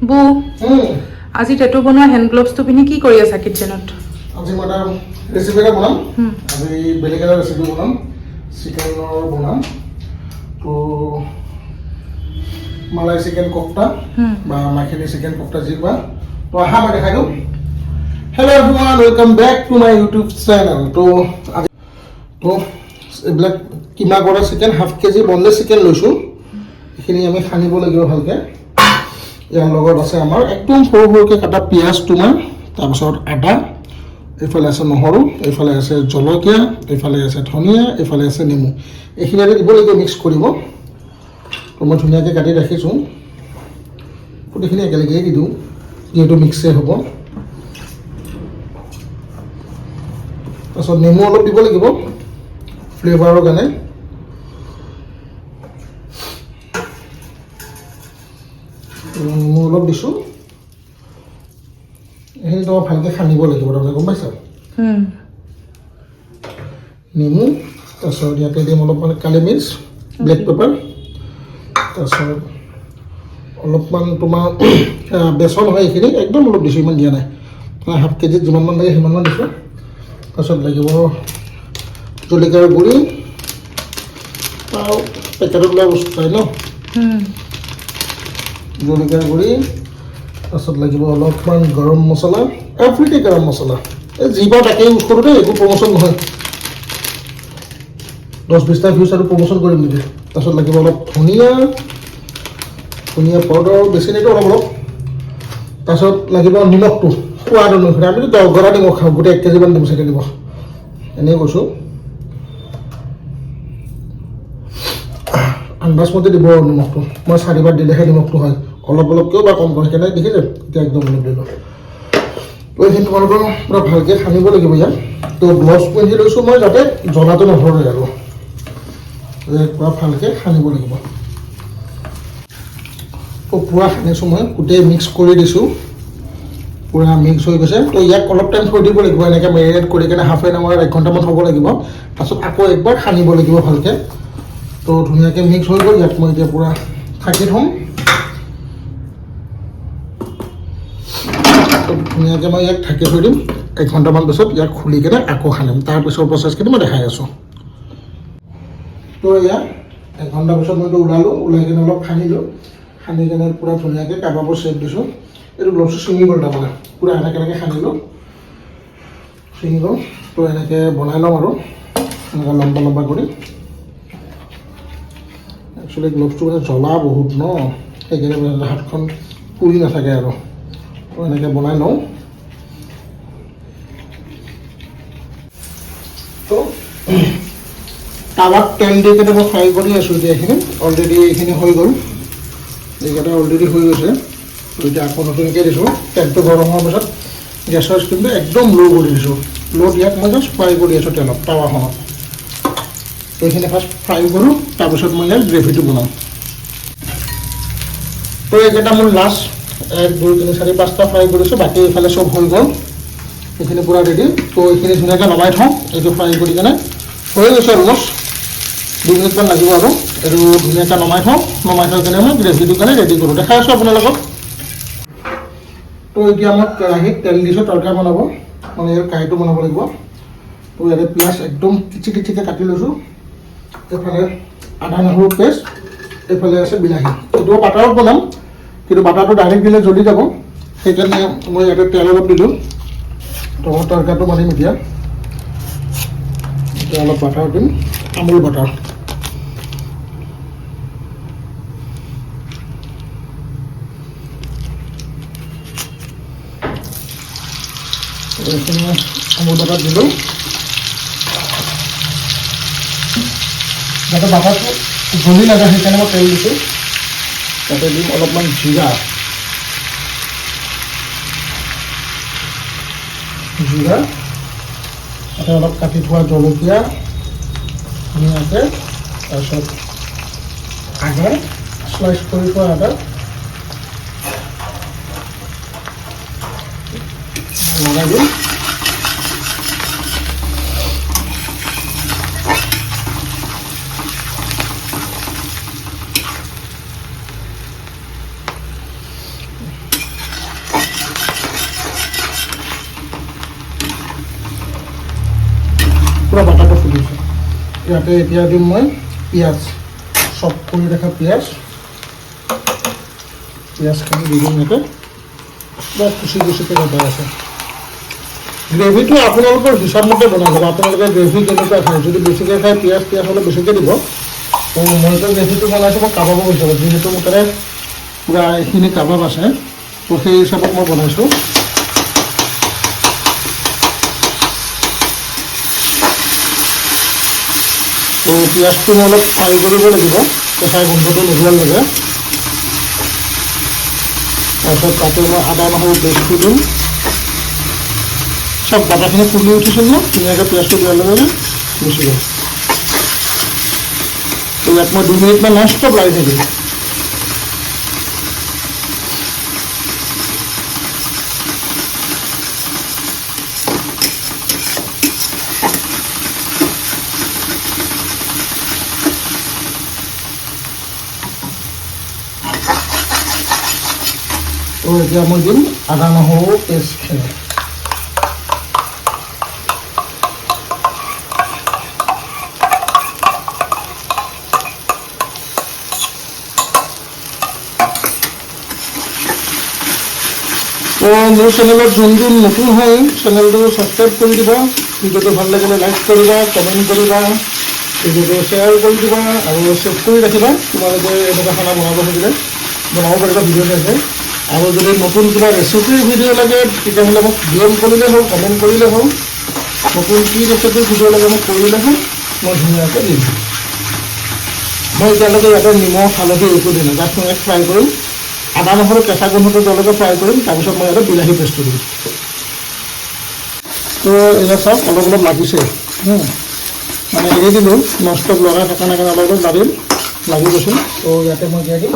বু আজি টেটু বনোৱা হেণ্ড গ্লোভছটো পিন্ধি কি কৰি আছা কিটচেনত? আজি মই এটা ৰেচিপি এটা বনাম। আজি বেলেগ এটা ৰেচিপি বনাম, চিকেনৰ বনাম। তো মালাই চিকেন কোফটা বা মাখনি চিকেন কোফটা যি কোৱা, তো আহা মই দেখাই দিওঁ। Hello' everyone, welcome back to my YouTube channel. তো এইবিলাক কিমা কৰা chicken, half KG boneless chicken লৈছোঁ। এইখিনি আমি সানিব লাগিব ভালকৈ। ইয়াৰ লগত আছে আমাৰ একদম সৰু সৰুকৈ কাটা পিঁয়াজ, তোমাৰ তাৰপিছত আদা, এইফালে আছে নহৰু, এইফালে আছে জলকীয়া, এইফালে আছে ধনিয়া, এইফালে আছে নেমু। এইখিনি আমি দিব লাগিব, মিক্স কৰিব। তো মই ধুনীয়াকৈ কাটি ৰাখিছোঁ, গোটেইখিনি একেলগেই দি দিওঁ যিহেতু মিক্সেই হ'ব। তাৰপিছত নেমু অলপ দিব লাগিব ফ্লেভাৰৰ কাৰণে। নেমু অলপ দিছোঁ। এইখিনি তোমাৰ ভালকৈ সানিব লাগিব, তাৰমানে গম পাইছা? নেমু, তাৰপিছত ইয়াতে দিম অলপমান কালি মিৰ্চ, ব্লেক পেপাৰ, তাৰপিছত অলপমান তোমাৰ বেচন হয়, এইখিনি একদম অলপ দিছোঁ, ইমান দিয়া নাই। হাফ কেজিত যিমানমান লাগে সিমানমান দিছোঁ। তাৰপিছত লাগিব জলকীয়াৰ গুড়ি, পেকেটত ওলোৱা বস্তু পাই ন, জলকীয়াৰ গুড়ি। তাৰপিছত লাগিব অলপমান গৰম মছলা, এভৰিথিং গৰম মছলা। এই যি পাওঁ তাকেই ইউজ কৰোঁ দেই, একো প্ৰমোশ্যন নহয়। 10-20টা ভিউজ আৰু প্ৰমোশ্যন কৰিম নেকি। তাৰপিছত লাগিব অলপ ধনিয়া পাউডাৰ, বেছি নিদিওঁ, অলপ অলপ। তাৰপিছত লাগিব নিমখটো সোৱাদ অনুসৰি। আমিতো 10 গৰা নিমখ খাওঁ, গোটেই 1 কেজিমান দিম চাগে নিমখ, এনেই কৈছোঁ। আন্দাজমতে দিব আৰু নিমখটো। মই 4বাৰ দিলেহে নিমখটো হয়, অলপ অলপকৈও বা কম কৰে, সেইকাৰণে দেখিছে এতিয়া একদম অলপ দিলোঁ। তো এইখিনি তোমালোকৰ পূৰা ভালকৈ সানিব লাগিব ইয়াত। তো গ্লভছ পিন্ধি লৈছোঁ মই, যাতে জ্বলাটো নধৰে আৰু পূৰা ভালকৈ সানিব লাগিব। তো পূৰা সানিছোঁ মই, গোটেই মিক্স কৰি দিছোঁ, পূৰা মিক্স হৈ গৈছে। তো ইয়াক অলপ টাইম থৈ দিব লাগিব, এনেকৈ মেৰিনেট কৰি কিনে হাফ এন আৱাৰ 1 ঘণ্টামান থ'ব লাগিব। তাৰপিছত আকৌ একবাৰ সানিব লাগিব ভালকৈ। তো ধুনীয়াকৈ মিক্স হৈ গ'ল। ইয়াক মই এতিয়া পূৰা ঢাকি থ'ম। ধুনীয়াকৈ মই ইয়াক ঢাকি থৈ দিম। 1 ঘণ্টামান পিছত ইয়াক খুলি কিনে আকৌ সানিম। তাৰপিছৰ প্ৰচেছখিনি মই দেখাই আছোঁ। তো ইয়াক 1 ঘণ্টা পিছত মইতো ওলাই কিনে অলপ সানিলোঁ। সানি কিনে পূৰা ধুনীয়াকৈ কাবাবৰ শ্বেপ দিছোঁ। এইটো গ্লভছটো ছিঙি গ'ল, তাৰমানে পূৰা এনেকৈ সানিলোঁ, ছিঙি গ'ল। তো এনেকৈ বনাই ল'ম আৰু এনেকৈ লম্বা লম্বা কৰি। একচুৱেলি গ্লভছটো মানে জ্বলা বহুত ন, সেইকাৰণে হাতখন পুৰি নাথাকে আৰু। তো এনেকৈ বনাই লওঁ। তো টাৱাত তেল দি কিনে মই ফ্ৰাই কৰি আছোঁ এতিয়া। এইখিনি অলৰেডি এইখিনি হৈ গ'ল, এইকেইটা অলৰেডি হৈ গৈছে। তো এতিয়া আকৌ নতুনকৈ দিছোঁ। তেলটো গৰম হোৱাৰ পিছত গেছৰ স্পীডটো একদম ল' কৰি দিছোঁ। ল'ত ইয়াক মই জাষ্ট ফ্ৰাই কৰি আছোঁ তেলত, টাৱাখনত। তো এইখিনি ফাৰ্ষ্ট ফ্ৰাই কৰোঁ, তাৰপিছত মই ইয়াৰ গ্ৰেভিটো বনাম। তো এইকেইটা মোৰ লাষ্ট 1, 2, 3, 4, 5টা ফ্ৰাই কৰিছোঁ, বাকী এইফালে চব হৈ গ'ল। এইখিনি পূৰা ৰেডি। তো এইখিনি ধুনীয়াকৈ নমাই থওঁ। এইটো ফ্ৰাই কৰি কিনে হৈ গৈছে, অলমষ্ট 2 মিনিটমান লাগিব আৰু। এইটো ধুনীয়াকৈ নমাই থওঁ কিনে মই গ্ৰেভিটোৰ কাৰণে ৰেডি কৰোঁ, দেখাই আছোঁ আপোনালোকক। তো এতিয়া মই কেৰাহীত তেল দিছোঁ, তৰকা বনাব, মানে ইয়াৰ কাৰীটো বনাব লাগিব। তো ইয়াতে পিঁয়াজ একদম কিচি কিচিকৈ কাটি লৈছোঁ। এইফালে আদা নহৰু পেষ্ট, এইফালে আছে বিলাহী। এইটো বাটাৰত বনাম, কিন্তু বাটাৰটো ডাইৰেক্ট দিলে জ্বলি যাব, সেইকাৰণে মই ইয়াতে তেল অলপ দিলোঁ। তো তৰকাটো বনাম এতিয়া অলপ বাটাৰ দিম, আমুল বাটাৰ। এইখিনি আমুল বাটাৰ দিলোঁ, যাতে বাটাৰটো জ্বলি নাযায়, সেইকাৰণে মই তেল দিছোঁ। তাতে দিম অলপমান জিৰা, তাতে অলপ কাটি থোৱা জলকীয়া ধুনীয়াকৈ, তাৰপিছত আদা, স্লাইচ কৰি থোৱা আদা লগাই দিম। ইয়াতে এতিয়া দিম মই পিঁয়াজ, চপ কৰি ৰখা পিঁয়াজখিনি দি দিম ইয়াতে, কুচি কুচিকৈ কটাই আছে। গ্ৰেভিটো আপোনালোকৰ হিচাপ মতে বনাই ল'ব, আপোনালোকে গ্ৰেভি কেনেকুৱা খায়, যদি বেছিকৈ খায় পিঁয়াজ হ'লে বেছিকৈ দিব। তো মইতো গ্ৰেভিটো বনাইছোঁ মই কাবাব হিচাপত, যিহেতু মোৰ তাতে পূৰা এইখিনি কাবাব আছে, তো সেই হিচাপত মই বনাইছোঁ। তো পিঁয়াজটো মই অলপ ফ্ৰাই কৰিব লাগিব, কেঁচা গোন্ধটো নোযোৱাৰ লাগে। তাৰপিছত তাতে মই আদা নহৰু পেষ্টটো দিম। চব বাটাৰখিনি ফুলি উঠিছিল ন, ধুনীয়াকৈ পিঁয়াজটো দিয়াৰ লগে লগে গুচি গ'ল। তো ইয়াত মই 2 মিনিটমান নন ষ্টপ লাগি থাকিম। তো এতিয়া মই দিম আদা নহৰু পেষ্টখিনি। তো মোৰ চেনেলত যোন নতুন হয় চেনেলটো ছাবস্ক্ৰাইব কৰি দিবা, ভিডিঅ'টো ভাল লাগিলে লাইক কৰিবা, কমেণ্ট কৰিবা, ভিডিঅ'টো শ্বেয়াৰ কৰি দিবা আৰু ছেভ কৰি ৰাখিবা। তোমালোকে এনেকুৱা খানা বনাব থাকিলে বনাব পাৰিবা ভিডিঅ' চাই। আৰু যদি নতুন কিবা ৰেচিপিৰ ভিডিঅ' লাগে তেতিয়াহ'লে মোক DM কৰিলে হ'ল, কমেণ্ট কৰিলে হ'ল। নতুন কি ৰেচিপিৰ ভিডিঅ' লাগে মোক কৰিলে হ'ল, মই ধুনীয়াকৈ দিম। মই এতিয়ালৈকে ইয়াতে নিমখ হালধি একো দিম, জাষ্ট মই ফ্ৰাই কৰিম, আদা নহৰু কেঁচা গোন্ধটো তেওঁলোকে ফ্ৰাই কৰিম, তাৰপিছত মই ইয়াতে বিলাহী পেষ্টটো দিম। তো এতিয়া চাওক অলপ অলপ লাগিছে, মানে এৰি দিলোঁ, নন ষ্টপ লগাই থকা নাই কাৰণে অলপ অলপ লাগি গৈছোঁ। তো ইয়াতে মই দিয়া দিম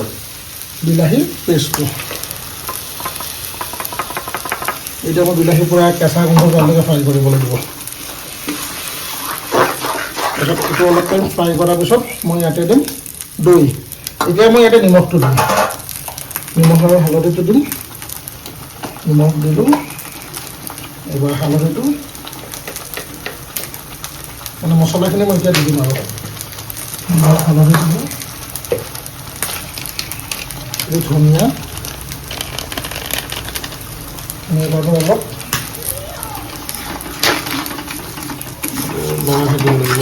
বিলাহী পেষ্টটো। এতিয়া মই বিলাহী পূৰা কেঁচা গোন্ধ তেওঁলোকে ফ্ৰাই কৰিব লাগিব। তাৰপিছত এইটো অলপ টাইম ফ্ৰাই কৰাৰ পিছত মই ইয়াতে দিম দৈ। এতিয়া মই ইয়াতে নিমখটো দিম, নিমখ আৰু হালধিটো দিম। নিমখ দিলোঁ, এবাৰ হালধিটো, মানে মছলাখিনি মই এতিয়া দি দিম আৰু নিমখ হালধি দিলোঁ, এই ধনিয়া ধনিয়াটো অলপ লগাই থাকিব লাগিব।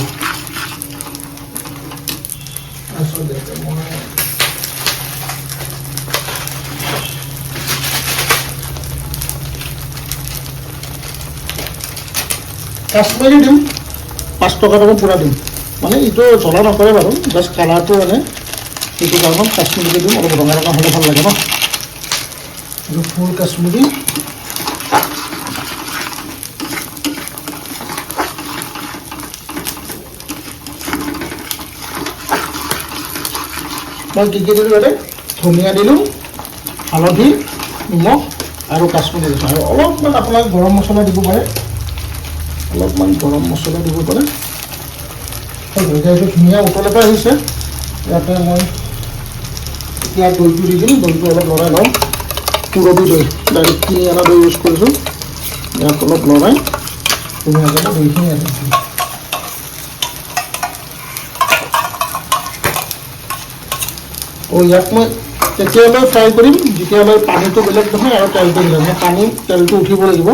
তাৰপিছত ইয়াতে মই কাশ্মীৰী দিম, 5 টকা পূৰা দিম, মানে এইটো জ্বলা নকৰে বাৰু, জাষ্ট কালাৰটো মানে সেইটো কাৰণত কাশ্মীৰীটো দিম, অলপ ৰঙা ৰঙা হ'লে ভাল লাগে ন। এইটো ফুল কাশ্মীৰী। মই কি দিলোঁ ইয়াতে ধনিয়া দিলোঁ, হালধি, নিমখ আৰু কাশ্মীৰী দিছোঁ, আৰু অলপমান আপোনাক গৰম মছলা দিব পাৰে, অলপমান গৰম মছলা দিব পাৰে। এইটো ধুনীয়া উতল এটা আহিছে, ইয়াতে মই এতিয়া দৈটো দি দিম। দৈটো অলপ লৰাই লওঁ, পুৰবী দৈ, ডাইৰেক্ট কিনি অনা দৈ ইউজ কৰিছোঁ। ইয়াত অলপ লৰাই ধুনীয়াকৈ দৈখিনি ইয়াতে দিম। ইয়াক মই তেতিয়ালৈ ফ্ৰাই কৰিম যেতিয়ালৈ পানীটো বেলেগ নহয় আৰু তেলটো বেলেগ নহয়, তেলটো উঠিব লাগিব,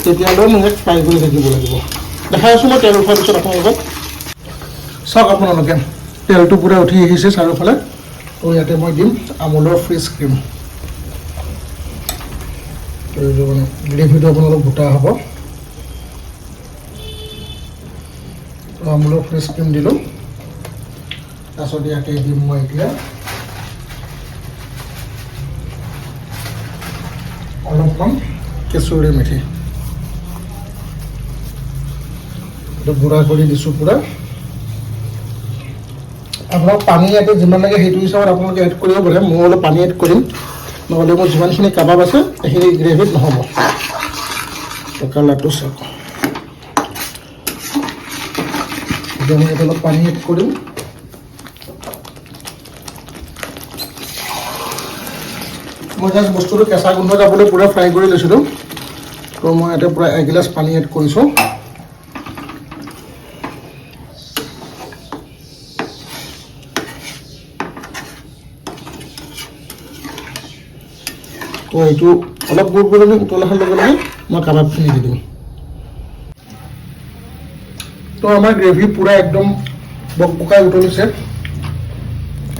তেতিয়ালৈ মই ইয়াক ফ্ৰাই কৰি থাকিব লাগিব। দেখাই আছোঁ মই তেল উঠাৰ পিছত আপোনালোকক। চাওক আপোনালোকে তেলটো পূৰা উঠি আহিছে চাৰিওফালে। তো ইয়াতে মই দিম আমুলৰ ফ্ৰেছ ক্ৰীম। এইটো মানে গ্ৰেভিটো আপোনালোক গোটা হ'ব। আমুলৰ ফ্ৰেছ ক্ৰীম দিলোঁ। তাৰপিছত ইয়াতে দিম মই এতিয়া অলপমান কেঁচুৰি মেথি, এইটো গুড়া কৰি দিছোঁ পূৰা। আপোনাক পানী ইয়াতে যিমান লাগে সেইটো হিচাপত আপোনালোকে এড কৰিব পাৰে। মই অলপ পানী এড কৰিম, নহ'লে মোৰ যিমানখিনি কাবাব আছে সেইখিনি গ্ৰেভিত নহ'ব। কালাৰটো চাওক, এতিয়া মই ইয়াতে অলপ পানী এড কৰিম। মই জাষ্ট বস্তুটো কেঁচা গোন্ধ যাবলৈ পূৰা ফ্ৰাই কৰি লৈছিলোঁ। তো মই ইয়াতে পূৰা 1 গিলাচ পানী এড কৰিছোঁ। তো এইটো অলপ গুড়গুড়নি উতল অহাৰ লগে লগে মই কাবাবখিনি দি দিম তো আমাৰ গ্ৰেভি পুৰা একদম বকবকাই উতলিছে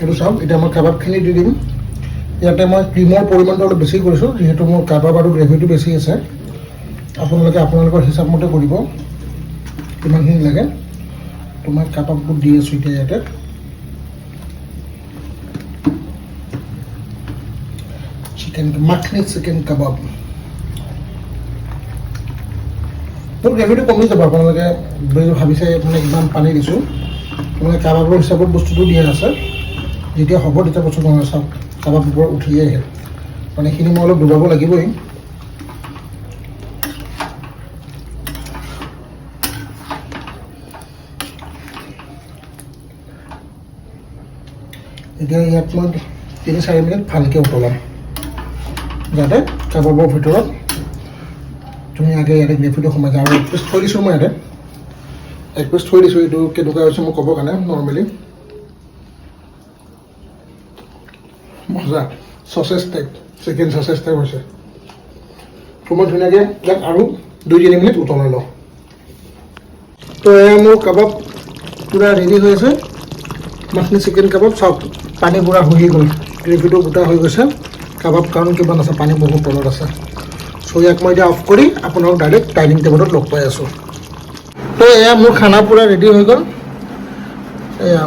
এইটো চাওক এতিয়া মই কাবাবখিনি দি দিম ইয়াতে মই ক্ৰীমৰ পৰিমাণটো অলপ বেছি কৰিছোঁ যিহেতু মোৰ কাবাব আৰু গ্ৰেভিটো বেছি আছে আপোনালোকে আপোনালোকৰ হিচাপমতে কৰিব কিমানখিনি লাগে তো মই কাবাববোৰ দি আছোঁ এতিয়া ইয়াতে মাখনি চিকেন কাবাব মোৰ গ্ৰেভিটো কমি যাব আপোনালোকে ভাবিছে মানে ইমান পানী দিছোঁ মানে কাবাবৰ হিচাপত বস্তুটো দিয়া আছে যেতিয়া হ'ব তেতিয়া বস্তুটো মই চাওক কাবাববোৰ উঠিয়ে আহে মানে এইখিনি মই অলপ ডুবাব লাগিবই এতিয়া ইয়াত মই 3-4 মিনিট ভালকৈ উতলাম যাতে কাবাবৰ ভিতৰত ধুনীয়াকৈ ইয়াতে গ্ৰেভিটো সোমাই যায় আৰু এক পিচ থৈ দিছোঁ মই ইয়াতে এক পিচ থৈ দিছোঁ এইটো কেনেকুৱা হৈছে মই ক'বৰ কাৰণে নৰ্মেলি মজা চচেছ টাইপ চিকেন চচেছ টাইপ হৈছে তো মই ধুনীয়াকৈ ইয়াক আৰু 2-3 মিনিট উতলাই লওঁ তো এয়া মোৰ কাবাব পূৰা ৰেডি হৈ আছে মাখনি চিকেন কাবাব চাওক পানী পূৰা শুহি গ'ল গ্ৰেভিটো গোটা হৈ গৈছে কাবাব কাৰণ কিমান আছে পানী বহুত তলত আছে চ' ইয়াক মই এতিয়া অফ কৰি আপোনালোক ডাইৰেক্ট ডাইনিং টেবুলত লগ পাই আছোঁ তো এয়া মোৰ খানা পূৰা ৰেডি হৈ গ'ল এয়া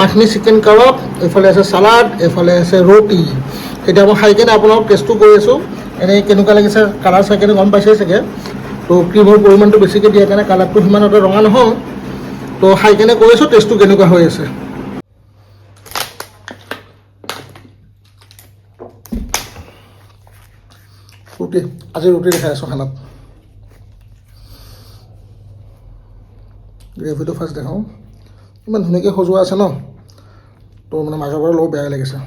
মাখনি চিকেন কাবাব এইফালে আছে চালাড এইফালে আছে ৰুটি এতিয়া মই খাই কেনে আপোনালোক টেষ্টটো কৰি আছোঁ এনেই কেনেকুৱা লাগিছে কালাৰ চাই কেনে গম পাইছে চাগে তো ক্ৰীমৰ পৰিমাণটো বেছিকৈ দিয়া কাৰণে কালাৰটো সিমান এটা ৰঙা নহয় তো খাই কেনে কৈ আছোঁ টেষ্টটো কেনেকুৱা হৈ আছে ৰুটি আজি ৰুটি দেখাই আছোঁ খানাত গ্ৰেভিটো ফাৰ্ষ্ট দেখাওঁ ইমান ধুনীয়াকৈ সজোৱা আছে ন তো মানে মাজৰ পৰা অলপ বেয়াই লাগিছে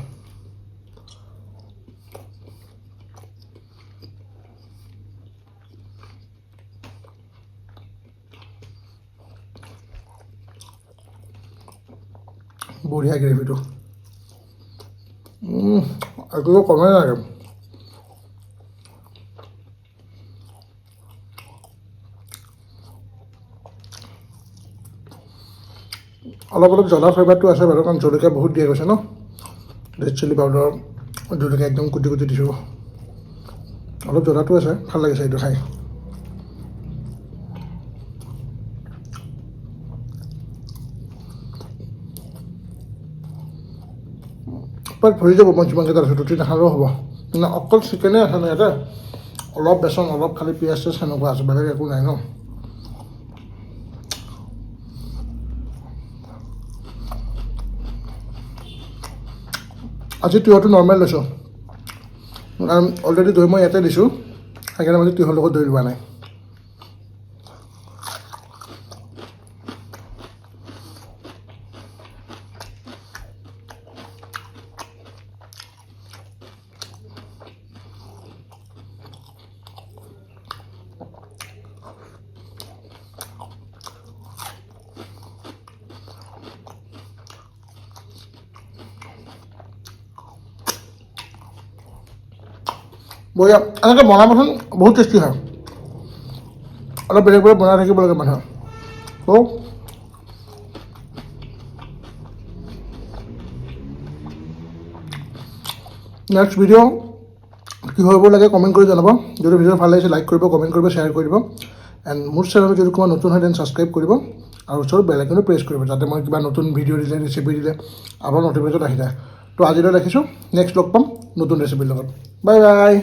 বঢ়িয়া গ্ৰেভিটো একো কমেই লাগে অলপ অলপ জ্বলা ফ্লেভাৰটো আছে বাৰু কাৰণ জলকীয়া বহুত দিয়া গৈছে ন ৰেড চিলি পাউডাৰ জলকীয়া একদম কুটি কুটি দিছোঁ অলপ জ্বলাটো আছে ভাল লাগিছে এইটো খাই পেট ভৰি যাব মই যিমানকেইটা আছোঁ ৰুটি নাখালেও হ'ব মানে অকল চিকেনে আছে ন ইয়াতে অলপ বেচন অলপ খালি পিঁয়াজ চিয়াজ সেনেকুৱা আছে বেলেগ একো নাই ন আজি তিয়হটো নৰ্মেল লৈছোঁ কাৰণ অলৰেডি দৈ মই ইয়াতে দিছোঁ সেইকাৰণে মই তিয়হৰ লগত দৈ লোৱা নাই বঢ়িয়া এনেকৈ বনাবচোন বহুত টেষ্টি হয় অলপ বেলেগ বেলেগ বনাই থাকিব লাগে মানুহে তো নেক্সট ভিডিঅ' কি হ'ব লাগে কমেণ্ট কৰি জনাব যদি ভিডিঅ' ভাল লাগিছে লাইক কৰিব কমেণ্ট কৰিব শ্বেয়াৰ কৰিব এণ্ড মোৰ চেনেলত যদি কোনোবা নতুন হয় দেন ছাবস্ক্ৰাইব কৰিব আৰু ওচৰত বেল আইকনটো প্ৰেছ কৰিব যাতে মই কিবা নতুন ভিডিঅ' দিলে ৰেচিপি দিলে আপোনাৰ নটিফিকেশ্যন আহি যায় তো আজিলৈ ৰাখিছোঁ নেক্সট লগ পাম নতুন ৰেচিপিৰ লগত বাই বাই